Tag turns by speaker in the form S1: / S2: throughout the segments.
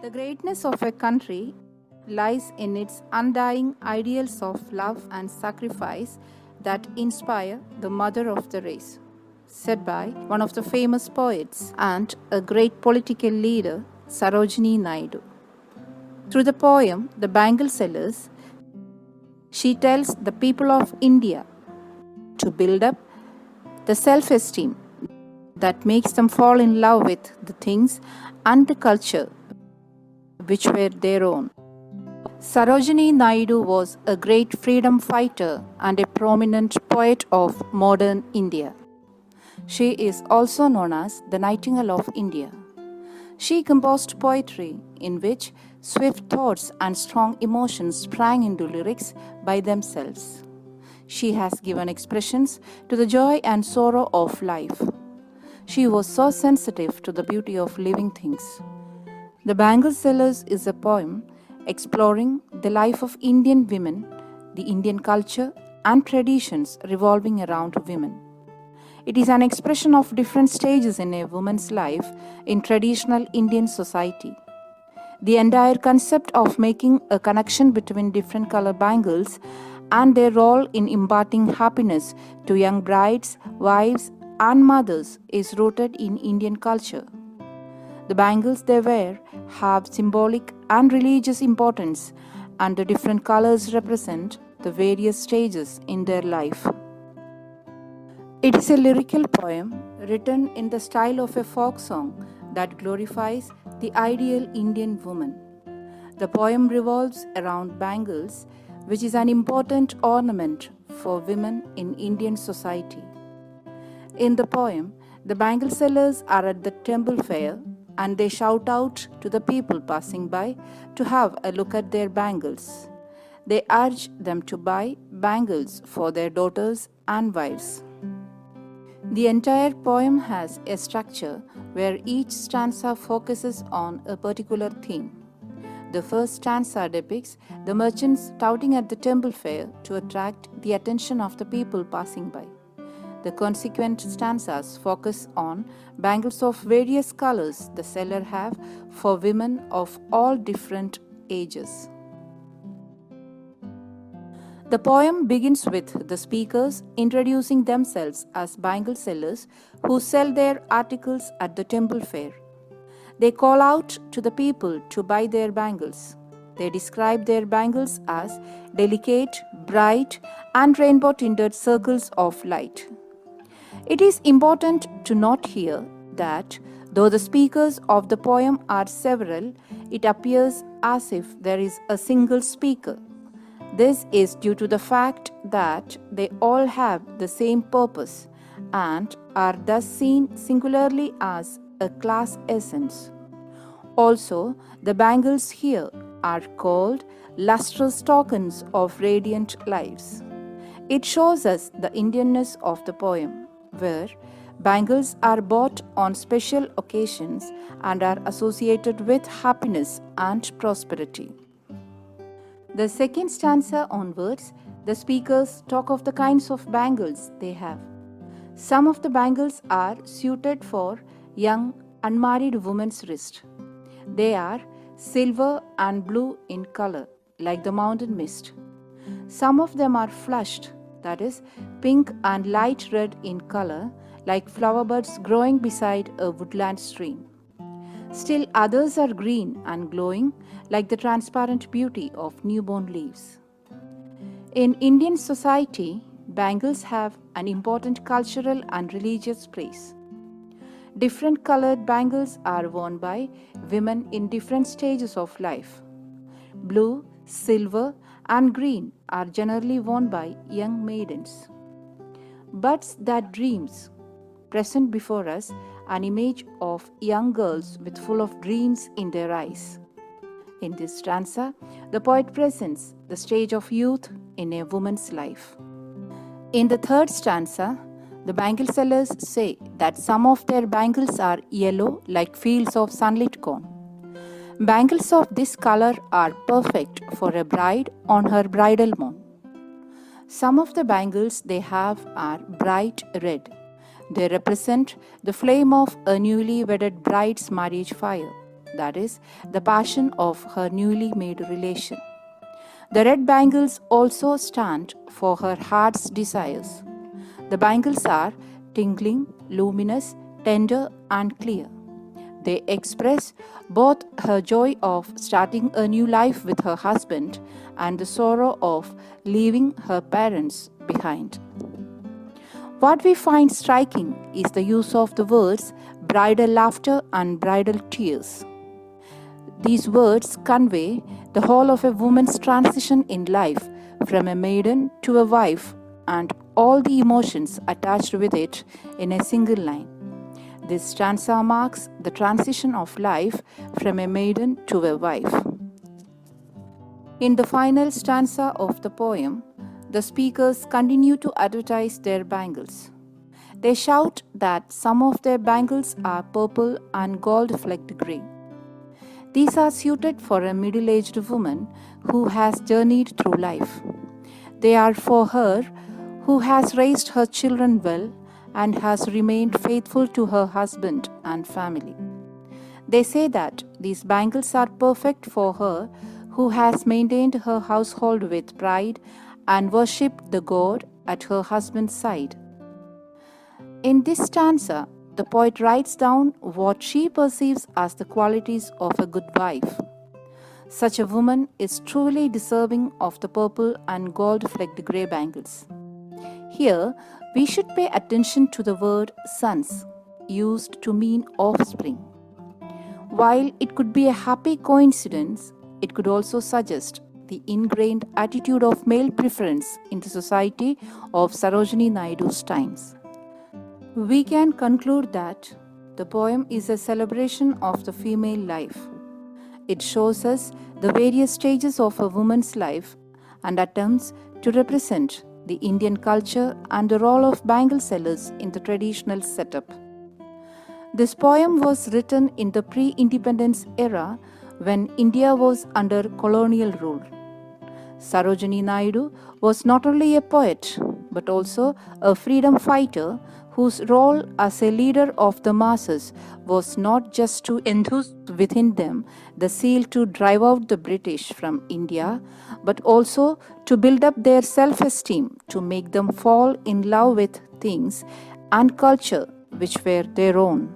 S1: The greatness of a country lies in its undying ideals of love and sacrifice that inspire the mother of the race, said by one of the famous poets and a great political leader, Sarojini Naidu. Through the poem The Bangle Sellers, she tells the people of India to build up the self esteem that makes them fall in love with the things and the culture which were their own. Sarojini Naidu was a great freedom fighter and a prominent poet of modern India. She is also known as the Nightingale of India. She composed poetry in which swift thoughts and strong emotions sprang into lyrics by themselves. She has given expressions to the joy and sorrow of life. She was so sensitive to the beauty of living things. The Bangle Sellers is a poem exploring the life of Indian women, the Indian culture, and traditions revolving around women. It is an expression of different stages in a woman's life in traditional Indian society. The entire concept of making a connection between different color bangles and their role in imparting happiness to young brides, wives, and mothers is rooted in Indian culture. The bangles they wear have symbolic and religious importance, and the different colors represent the various stages in their life. It is a lyrical poem written in the style of a folk song that glorifies the ideal Indian woman. The poem revolves around bangles, which is an important ornament for women in Indian society. In the poem, the bangle sellers are at the temple fair and they shout out to the people passing by to have a look at their bangles. They urge them to buy bangles for their daughters and wives. The entire poem has a structure where each stanza focuses on a particular theme. The first stanza depicts the merchants touting at the temple fair to attract the attention of the people passing by. The consequent stanzas focus on bangles of various colors the seller have for women of all different ages. The poem begins with the speakers introducing themselves as bangle sellers who sell their articles at the temple fair. They call out to the people to buy their bangles. They describe their bangles as delicate, bright, and rainbow-tinted circles of light. It is important to note here that though the speakers of the poem are several, it appears as if there is a single speaker. This is due to the fact that they all have the same purpose and are thus seen singularly as a class essence. Also, the bangles here are called lustrous tokens of radiant lives. It shows us the Indianness of the poem, where bangles are bought on special occasions and are associated with happiness and prosperity. The second stanza onwards, the speakers talk of the kinds of bangles they have. Some of the bangles are suited for young unmarried women's wrist. They are silver and blue in color, like the mountain mist. Some of them are flushed, that is, pink and light red in color, like flower buds growing beside a woodland stream. Still others are green and glowing, like the transparent beauty of newborn leaves. In Indian society, bangles have an important cultural and religious place. Different colored bangles are worn by women in different stages of life. Blue, silver, and green are generally worn by young maidens. Buds that dreams present before us an image of young girls with full of dreams in their eyes. In this stanza, the poet presents the stage of youth in a woman's life. In the third stanza, the bangle sellers say that some of their bangles are yellow like fields of sunlit corn. Bangles of this color are perfect for a bride on her bridal morn. Some of the bangles they have are bright red. They represent the flame of a newly wedded bride's marriage fire. that is, the passion of her newly made relation. The red bangles also stand for her heart's desires. The bangles are tingling, luminous, tender, and clear. They express both her joy of starting a new life with her husband and the sorrow of leaving her parents behind. What we find striking is the use of the words bridal laughter and bridal tears. These words convey the whole of a woman's transition in life from a maiden to a wife and all the emotions attached with it in a single line. This stanza marks the transition of life from a maiden to a wife. In the final stanza of the poem, the speakers continue to advertise their bangles. They shout that some of their bangles are purple and gold-flecked grey. These are suited for a middle-aged woman who has journeyed through life. They are for her who has raised her children well and has remained faithful to her husband and family. They say that these bangles are perfect for her who has maintained her household with pride and worshipped the God at her husband's side. In this stanza, the poet writes down what she perceives as the qualities of a good wife. Such a woman is truly deserving of the purple and gold-flecked grey bangles. Here, we should pay attention to the word sons, used to mean offspring. While it could be a happy coincidence, it could also suggest the ingrained attitude of male preference in the society of Sarojini Naidu's times. We can conclude that the poem is a celebration of the female life. It shows us the various stages of a woman's life and attempts to represent the Indian culture and the role of bangle sellers in the traditional setup. This poem was written in the pre-independence era when India was under colonial rule. Sarojini Naidu was not only a poet but also a freedom fighter whose role as a leader of the masses was not just to enthuse within them the zeal to drive out the British from India, but also to build up their self-esteem, to make them fall in love with things and culture which were their own.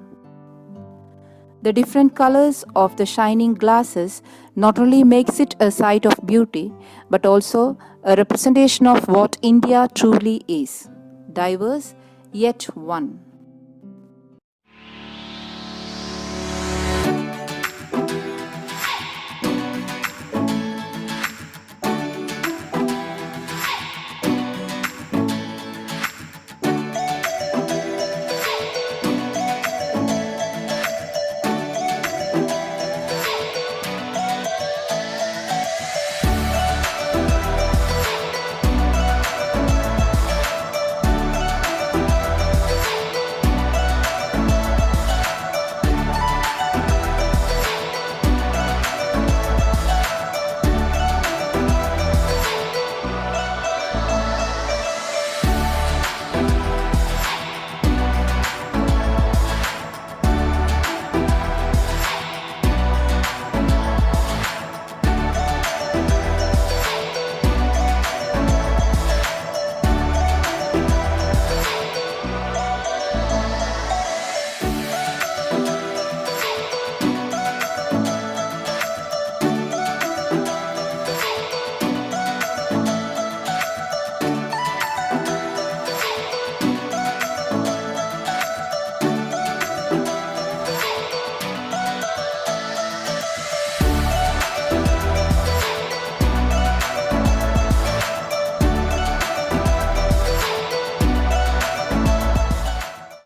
S1: The different colors of the shining glasses not only makes it a sight of beauty, but also a representation of what India truly is, diverse yet one.